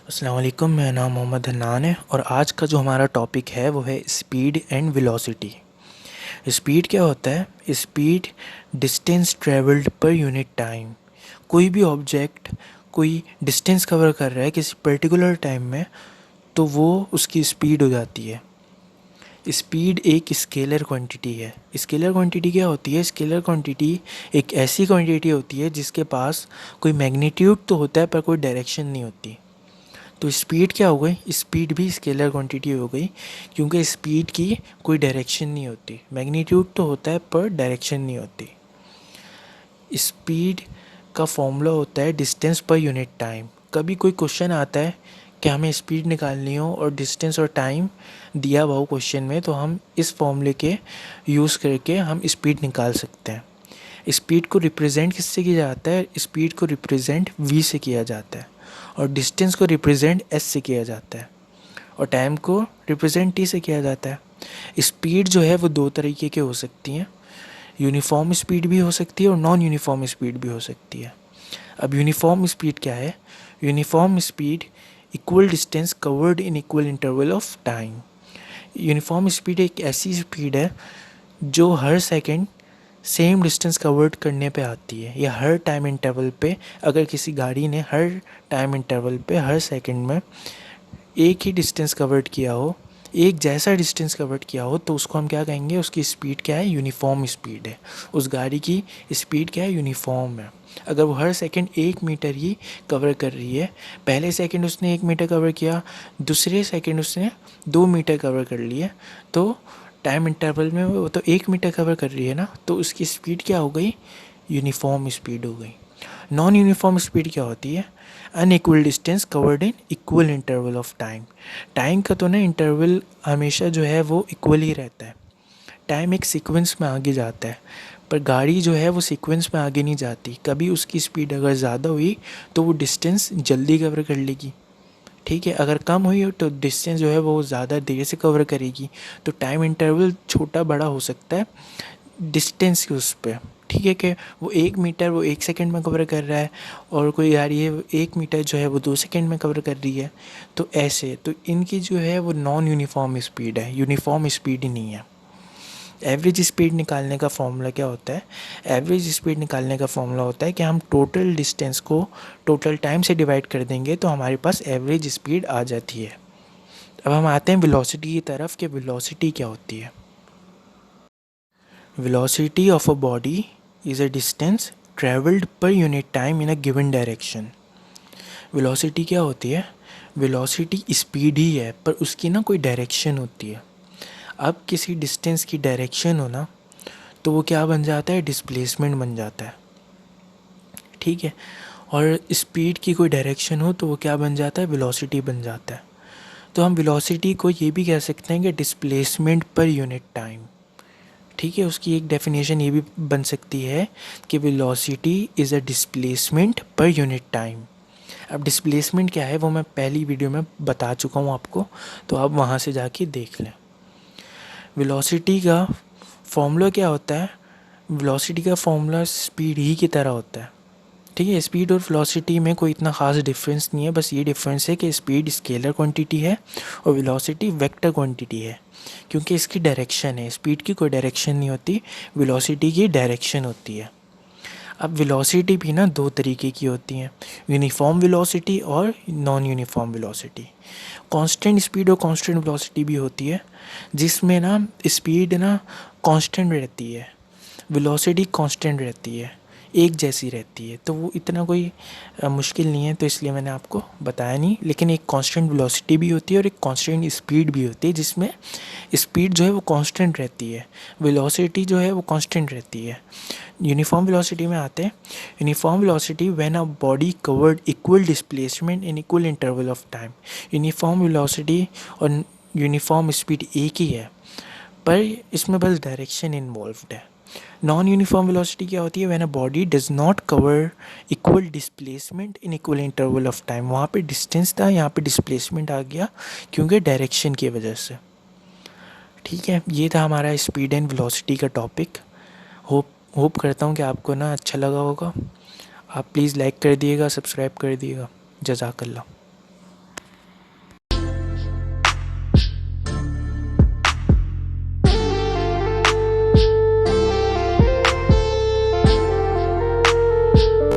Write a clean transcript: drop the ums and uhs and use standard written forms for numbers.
अस्सलाम वालेकुम, मेरा नाम मोहम्मद हन्नान है और आज का जो हमारा टॉपिक है वो है स्पीड एंड वेलोसिटी। स्पीड क्या होता है? Speed distance travelled per unit time. कोई भी ऑब्जेक्ट कोई डिस्टेंस कवर कर रहा है किसी पर्टिकुलर टाइम में तो वो उसकी स्पीड हो जाती है। स्पीड एक स्केलर क्वांटिटी है। स्केलर क्वांटिटी क्या होती है? स्केलर क्वांटिटी एक ऐसी क्वांटिटी होती है जिसके पास कोई मैग्नीट्यूड तो होता है पर कोई डायरेक्शन नहीं होती। तो स्पीड क्या हो गई? स्पीड भी स्केलर क्वांटिटी हो गई क्योंकि स्पीड की कोई डायरेक्शन नहीं होती। मैग्नीट्यूड तो होता है पर डायरेक्शन नहीं होती। स्पीड का फॉर्मूला होता है डिस्टेंस पर यूनिट टाइम। कभी कोई क्वेश्चन आता है कि हमें स्पीड निकालनी हो और डिस्टेंस और टाइम दिया हुआ हो क्वेश्चन में, तो हम इस फॉर्मूले के यूज़ करके हम स्पीड निकाल सकते हैं। स्पीड को रिप्रेजेंट किससे किया जाता है? स्पीड को रिप्रेजेंट v से किया जाता है और डिस्टेंस को रिप्रेजेंट s से किया जाता है और टाइम को रिप्रेजेंट t से किया जाता है। स्पीड जो है वो दो तरीके के हो सकती हैं। यूनिफॉर्म स्पीड भी हो सकती है और नॉन यूनिफॉर्म स्पीड भी हो सकती है। अब यूनिफॉर्म स्पीड क्या है? Uniform speed equal distance covered in equal interval of time. Uniform speed एक ऐसी स्पीड है जो हर सेकंड सेम डिस्टेंस कवर्ड करने पे आती है, या हर टाइम इंटरवल पे अगर किसी गाड़ी ने हर टाइम इंटरवल पे हर सेकंड में एक ही डिस्टेंस कवर्ड किया हो, एक जैसा डिस्टेंस कवर्ड किया हो, तो उसको हम क्या कहेंगे? उसकी स्पीड क्या है? यूनिफॉर्म स्पीड है। उस गाड़ी की स्पीड क्या है? यूनिफॉर्म है। अगर वो हर सेकंड 1 मीटर ही कवर कर रही है, पहले सेकंड उसने 1 मीटर कवर किया, दूसरे सेकंड उसने 2 मीटर कवर कर लिए, तो टाइम इंटरवल में वो तो 1 मीटर कवर कर रही है ना, तो उसकी स्पीड क्या हो गई? यूनिफॉर्म स्पीड हो गई। नॉन यूनिफॉर्म स्पीड क्या होती है? Unequal distance covered in equal interval of time. Time का तो ना इंटरवल हमेशा जो है वो इक्वल ही रहता है। टाइम एक सीक्वेंस में आगे जाता है, पर गाड़ी जो है वो सीक्वेंस में आगे नहीं जाती। कभी उसकी स्पीड अगर ज़्यादा हुई तो वो डिस्टेंस जल्दी कवर कर लेगी, ठीक है। अगर कम हुई हो तो डिस्टेंस जो है वो ज़्यादा देर से कवर करेगी। तो टाइम इंटरवल छोटा बड़ा हो सकता है डिस्टेंस के उस पर, ठीक है। कि वो 1 मीटर वो 1 सेकंड में कवर कर रहा है और कोई गाड़ी है 1 मीटर जो है वो 2 सेकंड में कवर कर रही है। तो ऐसे तो इनकी जो है वो नॉन यूनिफॉर्म स्पीड है, यूनिफॉर्म स्पीड ही नहीं है। एवरेज स्पीड निकालने का फॉर्मूला क्या होता है? एवरेज स्पीड निकालने का फॉर्मूला होता है कि हम टोटल डिस्टेंस को टोटल टाइम से डिवाइड कर देंगे तो हमारे पास एवरेज स्पीड आ जाती है। अब हम आते हैं वेलोसिटी की तरफ कि वेलोसिटी क्या होती है। Velocity of a body is a distance travelled per unit time in a given direction. Velocity क्या होती है? वेलोसिटी स्पीड ही है पर उसकी ना कोई डायरेक्शन होती है। अब किसी डिस्टेंस की डायरेक्शन हो ना, तो वो क्या बन जाता है? डिस्प्लेसमेंट बन जाता है, ठीक है। और स्पीड की कोई डायरेक्शन हो तो वो क्या बन जाता है? वेलोसिटी बन जाता है। तो हम वेलोसिटी को ये भी कह सकते हैं कि डिस्प्लेसमेंट पर यूनिट टाइम, ठीक है। उसकी एक डेफिनेशन ये भी बन सकती है कि velocity is a displacement per unit time. अब डिस्प्लेसमेंट क्या है वो मैं पहली वीडियो में बता चुका हूँ आपको, तो आप वहाँ से जाके देख लें। वेलोसिटी का फॉर्मूला क्या होता है? वेलोसिटी का फॉर्मूला स्पीड ही की तरह होता है, ठीक है। स्पीड और वेलोसिटी में कोई इतना ख़ास डिफरेंस नहीं है, बस ये डिफरेंस है कि स्पीड स्केलर क्वांटिटी है और वेलोसिटी वेक्टर क्वांटिटी है, क्योंकि इसकी डायरेक्शन है। स्पीड की कोई डायरेक्शन नहीं होती, वेलोसिटी की डायरेक्शन होती है। अब वेलोसिटी भी ना दो तरीके की होती हैं, यूनिफॉर्म वेलोसिटी और non uniform velocity. Constant speed और कांस्टेंट वेलोसिटी भी होती है, जिसमें ना स्पीड ना कांस्टेंट रहती है, वेलोसिटी कांस्टेंट रहती है, एक जैसी रहती है। तो वो इतना कोई मुश्किल नहीं है, तो इसलिए मैंने आपको बताया नहीं। लेकिन एक कांस्टेंट वेलोसिटी भी होती है और एक कांस्टेंट स्पीड भी होती है, जिसमें स्पीड जो है वो कांस्टेंट रहती है, वेलोसिटी जो है वो कांस्टेंट रहती है। यूनिफॉर्म वेलोसिटी में आते हैं। Uniform velocity when a body covered equal displacement in equal interval of time. Uniform velocity और यूनिफॉर्म स्पीड एक ही है, पर इसमें बस डायरेक्शन इन्वॉल्व्ड है। नॉन यूनिफॉर्म वेलोसिटी क्या होती है? When a body does not cover equal displacement in equal interval of time. वहाँ पे डिस्टेंस था, यहाँ पे डिस्प्लेसमेंट आ गया क्योंकि डायरेक्शन की वजह से, ठीक है। ये था हमारा स्पीड एंड वेलोसिटी का टॉपिक। होप करता हूँ कि आपको ना अच्छा लगा होगा। आप प्लीज़ लाइक कर दिएगा, सब्सक्राइब कर दिएगा। जज़ाकल्लाह।